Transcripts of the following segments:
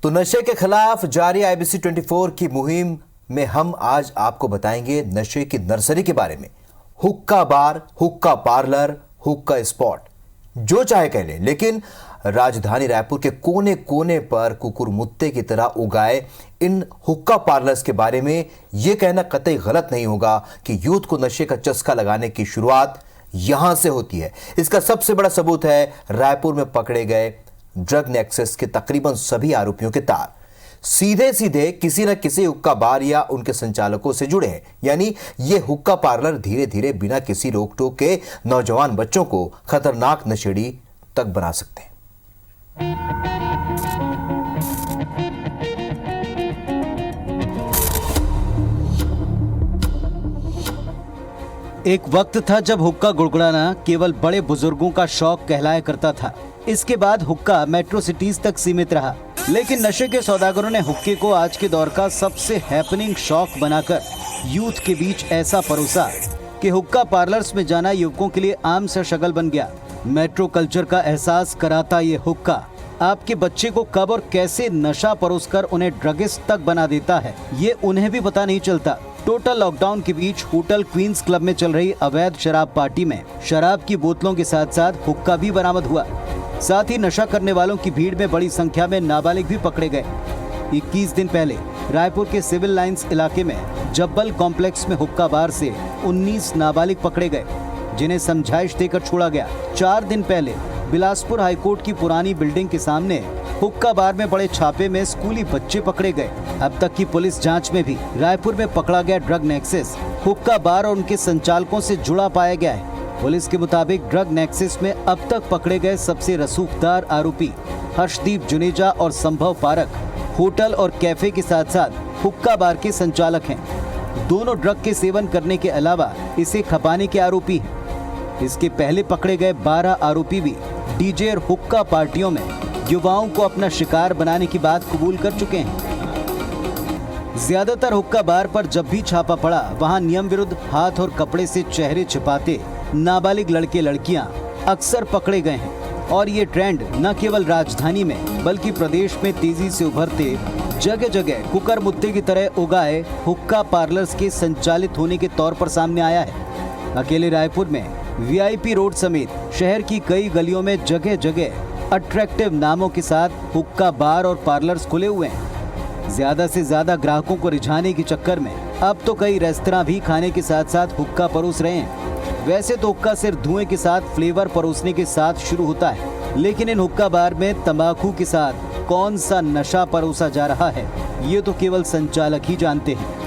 तो नशे के खिलाफ जारी आईबीसी 24 की मुहिम में हम आज आपको बताएंगे नशे की नर्सरी के बारे में। हुक्का बार, हुक्का पार्लर, हुक्का स्पॉट, जो चाहे कह लें, लेकिन राजधानी रायपुर के कोने कोने पर कुकुरमुत्ते की तरह उगाए इन हुक्का पार्लर्स के बारे में यह कहना कतई गलत नहीं होगा कि यूथ को नशे का चस्का लगाने की शुरुआत यहां से होती है। इसका सबसे बड़ा सबूत है रायपुर में पकड़े गए ड्रग नेक्सस के तकरीबन सभी आरोपियों के तार सीधे सीधे किसी न किसी हुक्का बार या उनके संचालकों से जुड़े हैं। यानी ये हुक्का पार्लर धीरे धीरे बिना किसी रोक टोक के नौजवान बच्चों को खतरनाक नशेड़ी तक बना सकते हैं। एक वक्त था जब हुक्का गुड़गुड़ाना केवल बड़े बुजुर्गों का शौक कहलाया करता था। इसके बाद हुक्का मेट्रो सिटीज तक सीमित रहा, लेकिन नशे के सौदागरों ने हुक्के को आज के दौर का सबसे हैपनिंग शौक बनाकर यूथ के बीच ऐसा परोसा कि हुक्का पार्लर्स में जाना युवकों के लिए आम सा शगल बन गया। मेट्रो कल्चर का एहसास कराता ये हुक्का आपके बच्चे को कब और कैसे नशा परोसकर उन्हें ड्रगिस्ट तक बना देता है, ये उन्हें भी पता नहीं चलता। टोटल लॉकडाउन के बीच होटल क्वींस क्लब में चल रही अवैध शराब पार्टी में शराब की बोतलों के साथ साथ हुक्का भी बरामद हुआ। साथ ही नशा करने वालों की भीड़ में बड़ी संख्या में नाबालिग भी पकड़े गए। 21 दिन पहले रायपुर के सिविल लाइंस इलाके में जब्बल कॉम्प्लेक्स में हुक्का बार से 19 नाबालिग पकड़े गए, जिन्हें समझाइश देकर छोड़ा गया। 4 दिन पहले बिलासपुर हाईकोर्ट की पुरानी बिल्डिंग के सामने हुक्का बार में बड़े छापे में स्कूली बच्चे पकड़े गए। अब तक की पुलिस जांच में भी रायपुर में पकड़ा गया ड्रग नेक्सस हुक्का बार और उनके संचालकों से जुड़ा पाया गया है। पुलिस के मुताबिक ड्रग नेक्सस में अब तक पकड़े गए सबसे रसूखदार आरोपी हर्षदीप जुनेजा और संभव पारक होटल और कैफे के साथ साथ हुक्का बार के संचालक हैं। दोनों ड्रग के सेवन करने के अलावा इसे खपाने के आरोपी हैं। इसके पहले पकड़े गए 12 आरोपी भी डीजे और हुक्का पार्टियों में युवाओं को अपना शिकार बनाने की बात कबूल कर चुके हैं। ज्यादातर हुक्का बार पर जब भी छापा पड़ा, वहां नियम विरुद्ध हाथ और कपड़े से चेहरे छिपाते नाबालिग लड़के लड़कियां अक्सर पकड़े गए हैं। और ये ट्रेंड न केवल राजधानी में बल्कि प्रदेश में तेजी से उभरते जगह जगह कुकरमुत्ते की तरह उगाए हुक्का पार्लर्स के संचालित होने के तौर पर सामने आया है। अकेले रायपुर में वीआईपी रोड समेत शहर की कई गलियों में जगह जगह अट्रैक्टिव नामों के साथ हुक्का बार और पार्लर्स खुले हुए हैं। ज्यादा से ज्यादा ग्राहकों को रिझाने के चक्कर में अब तो कई रेस्तरां भी खाने के साथ साथ हुक्का परोस रहे हैं। वैसे तो हुक्का सिर्फ धुएं के साथ फ्लेवर परोसने के साथ शुरू होता है, लेकिन इन हुक्का बार में तंबाकू के साथ कौन सा नशा परोसा जा रहा है, ये तो केवल संचालक ही जानते हैं।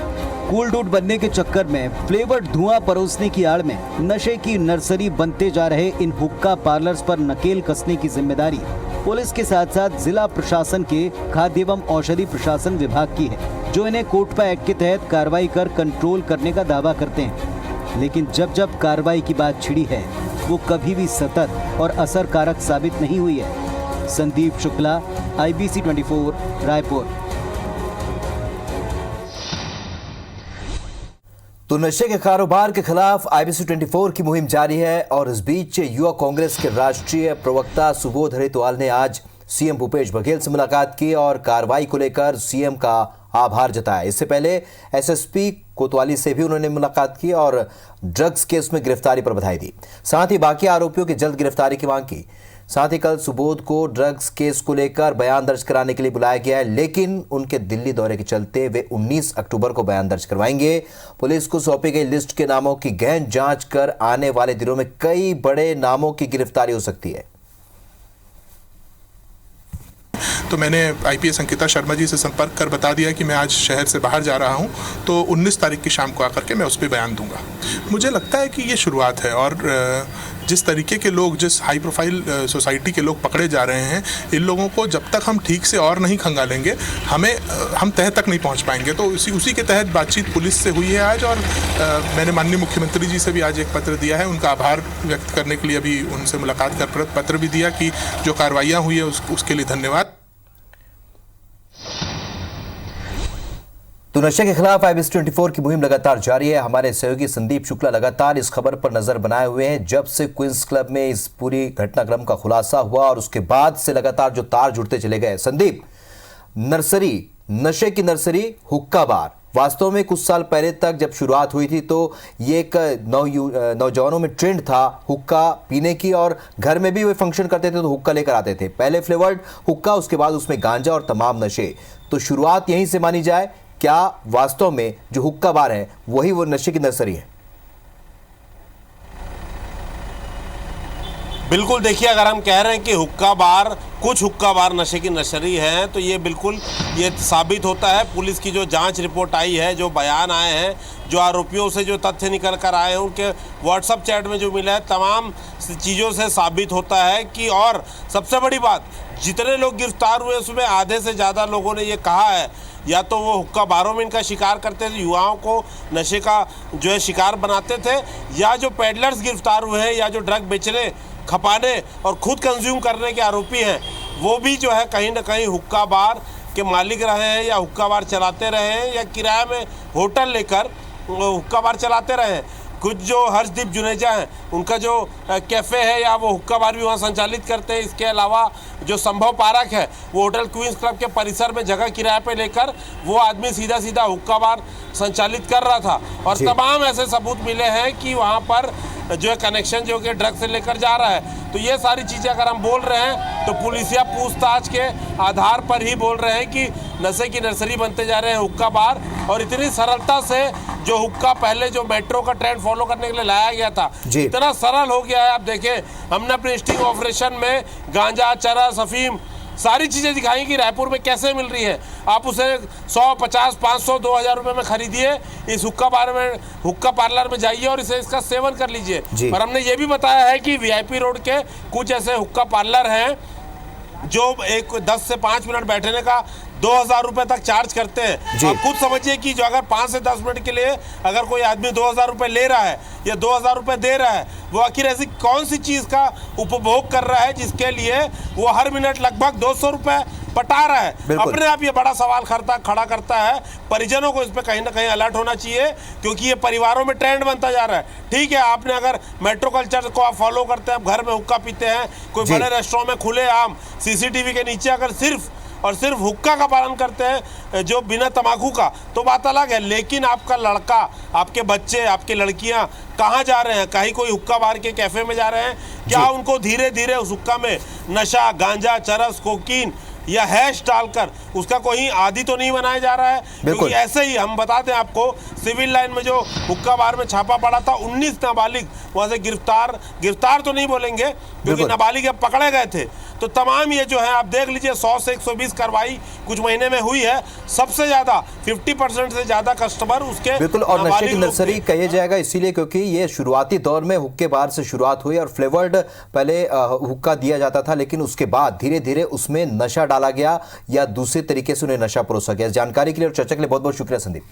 कूल डूड बनने के चक्कर में फ्लेवर्ड धुआं परोसने की आड़ में नशे की नर्सरी बनते जा रहे इन हुक्का पार्लर्स पर नकेल कसने की जिम्मेदारी पुलिस के साथ साथ जिला प्रशासन के खाद्य एवं औषधि प्रशासन विभाग की है, जो इन्हें कोटपा एक्ट के तहत कार्रवाई कर कंट्रोल करने का दावा करते हैं। लेकिन जब जब कार्रवाई की बात छिड़ी है, वो कभी भी सतत और असरकारक साबित नहीं हुई है। संदीप शुक्ला, आईबीसी 24, रायपुर। तो नशे के कारोबार के खिलाफ आईबीसी 24 की मुहिम जारी है और इस बीच युवा कांग्रेस के राष्ट्रीय प्रवक्ता सुबोध हरितवाल ने आज सीएम भूपेश बघेल से मुलाकात की और कार्रवाई को लेकर सीएम का आभार जताया। इससे पहले एसएसपी कोतवाली से भी उन्होंने मुलाकात की और ड्रग्स केस में गिरफ्तारी पर बधाई दी। साथ ही बाकी आरोपियों की जल्द गिरफ्तारी की मांग की। साथ ही कल सुबोध को ड्रग्स केस को लेकर बयान दर्ज कराने के लिए बुलाया गया है, लेकिन उनके दिल्ली दौरे के चलते वे 19 अक्टूबर को बयान दर्ज करवाएंगे। पुलिस को सौंपी गई लिस्ट के नामों की गहन जांच कर आने वाले दिनों में कई बड़े नामों की गिरफ्तारी हो सकती है। तो मैंने आईपीएस अंकिता शर्मा जी से संपर्क कर बता दिया कि मैं आज शहर से बाहर जा रहा हूं, तो 19 तारीख की शाम को आकर के मैं उस पर बयान दूंगा। मुझे लगता है कि ये शुरुआत है और जिस तरीके के लोग, जिस हाई प्रोफाइल सोसाइटी के लोग पकड़े जा रहे हैं, इन लोगों को जब तक हम ठीक से और नहीं खंगालेंगे हम तह तक नहीं पहुंच पाएंगे। तो उसी के तहत बातचीत पुलिस से हुई है आज और मैंने माननीय मुख्यमंत्री जी से भी आज एक पत्र दिया है, उनका आभार व्यक्त करने के लिए अभी उनसे मुलाकात कर पत्र भी दिया कि जो कार्रवाइयाँ हुई है उसके लिए धन्यवाद। तो नशे के खिलाफ आईबीसी 24 की मुहिम लगातार जारी है। हमारे सहयोगी संदीप शुक्ला लगातार इस खबर पर नजर बनाए हुए हैं। जब से क्वींस क्लब में इस पूरी घटनाक्रम का खुलासा हुआ और उसके बाद से लगातार जो तार जुड़ते चले गए। संदीप, नर्सरी, नशे की नर्सरी, हुक्का बार। वास्तव में कुछ साल पहले तक जब शुरुआत हुई थी तो ये एक नौजवानों में ट्रेंड था हुक्का पीने की, और घर में भी वे फंक्शन करते थे तो हुक्का लेकर आते थे। पहले फ्लेवर्ड हुक्का, उसके बाद उसमें गांजा और तमाम नशे। तो शुरुआत यहीं से मानी जाए। क्या वास्तव में जो हुक्का बार है वही वो नशे की नर्सरी है? बिल्कुल, देखिए, अगर हम कह रहे हैं कि हुक्का बार, कुछ हुक्का बार नशे की नर्सरी है, तो ये बिल्कुल ये साबित होता है। पुलिस की जो जांच रिपोर्ट आई है, जो बयान आए हैं, जो आरोपियों से जो तथ्य निकल कर आए हैं, उनके व्हाट्सएप चैट में जो मिला है, तमाम चीज़ों से साबित होता है कि, और सबसे बड़ी बात, जितने लोग गिरफ्तार हुए उसमें आधे से ज़्यादा लोगों ने ये कहा है या तो वो हुक्का बारों में इनका शिकार करते थे, युवाओं को नशे का जो है शिकार बनाते थे, या जो पेडलर्स गिरफ्तार हुए हैं या जो ड्रग बेचने, खपाने और खुद कंज्यूम करने के आरोपी हैं, वो भी जो है कहीं ना कहीं हुक्का बार के मालिक रहे हैं या हुक्का बार चलाते रहे हैं या किराए में होटल लेकर हुक्का बार चलाते रहे हैं। कुछ जो हर्षदीप जुनेजा हैं, उनका जो कैफ़े है या वो हुक्का बार भी वहाँ संचालित करते हैं। इसके अलावा जो संभव पारक है, वो होटल क्वींस क्लब के परिसर में जगह किराए पे लेकर वो आदमी सीधा सीधा हुक्का बार संचालित कर रहा था। और तमाम ऐसे सबूत मिले हैं कि वहाँ पर जो है कनेक्शन जो कि ड्रग से लेकर जा रहा है। तो ये सारी चीज़ें अगर हम बोल रहे हैं तो पुलिसिया पूछताछ के आधार पर ही बोल रहे हैं कि नशे की नर्सरी बनते जा रहे हैं हुक्का बार। और इतनी सरलता से जो हुक्का पहले जो मेट्रो का ट्रेंड फॉलो करने के लिए लाया गया था, इतना सरल हो गया है। आप देखें, हमने अपने स्टिंग ऑपरेशन में गांजा, चरस, अफीम सारी चीज़ें दिखाई कि रायपुर में कैसे मिल रही है। आप उसे 100, 50, 500, 2000 रुपये में खरीदिए, इस हुक्का बार में, हुक्का पार्लर में जाइए और इसे इसका सेवन कर लीजिए। और हमने ये भी बताया है कि वीआईपी रोड के कुछ ऐसे हुक्का पार्लर हैं जो एक 10 से 5 मिनट बैठने का 2000 रुपये तक चार्ज करते हैं। आप खुद समझिए कि जो अगर 5 से 10 मिनट के लिए अगर कोई आदमी 2000 रुपये ले रहा है या 2000 रुपये दे रहा है, वो आखिर ऐसी कौन सी चीज़ का उपभोग कर रहा है जिसके लिए वो हर मिनट लगभग 200 रुपये पटा रहा है। अपने आप ये बड़ा सवाल खड़ा करता है। परिजनों को इस पर कहीं ना कहीं अलर्ट होना चाहिए, क्योंकि ये परिवारों में ट्रेंड बनता जा रहा है। ठीक है, आपने अगर मेट्रो कल्चर को आप फॉलो करते हैं, आप घर में हुक्का पीते हैं, कोई बड़े रेस्टोरेंट में खुले आम सीसीटीवी के नीचे अगर सिर्फ और सिर्फ हुक्का का पालन करते हैं जो बिना तंबाकू का, तो बात अलग है। लेकिन आपका लड़का, आपके बच्चे, आपकी लड़कियां कहाँ जा रहे हैं? कहीं कोई हुक्का बार के कैफे में जा रहे हैं क्या? उनको धीरे धीरे उस हुक्का में नशा, गांजा, चरस, कोकीन या हैश डालकर उसका कोई आदि तो नहीं बनाया जा रहा है? क्योंकि ऐसे ही हम बता दें आपको, सिविल लाइन में जो हुक्का बार में छापा पड़ा था, 19 नाबालिग वहाँ से गिरफ्तार तो नहीं बोलेंगे क्योंकि नाबालिग पकड़े गए थे। तो तमाम ये जो है आप देख लीजिए, 100 से 120 कार्रवाई कुछ महीने में हुई है। सबसे ज्यादा 50% से ज्यादा कस्टमर उसके बिल्कुल। और नशे की नर्सरी कहा जाएगा इसीलिए क्योंकि ये शुरुआती दौर में हुक्के बार से शुरुआत हुई और फ्लेवर्ड पहले हुक्का दिया जाता था, लेकिन उसके बाद धीरे धीरे उसमें नशा डाला गया या दूसरे तरीके से उन्हें नशा परोसा गया। जानकारी के लिए और चर्चा के लिए बहुत बहुत शुक्रिया संदीप।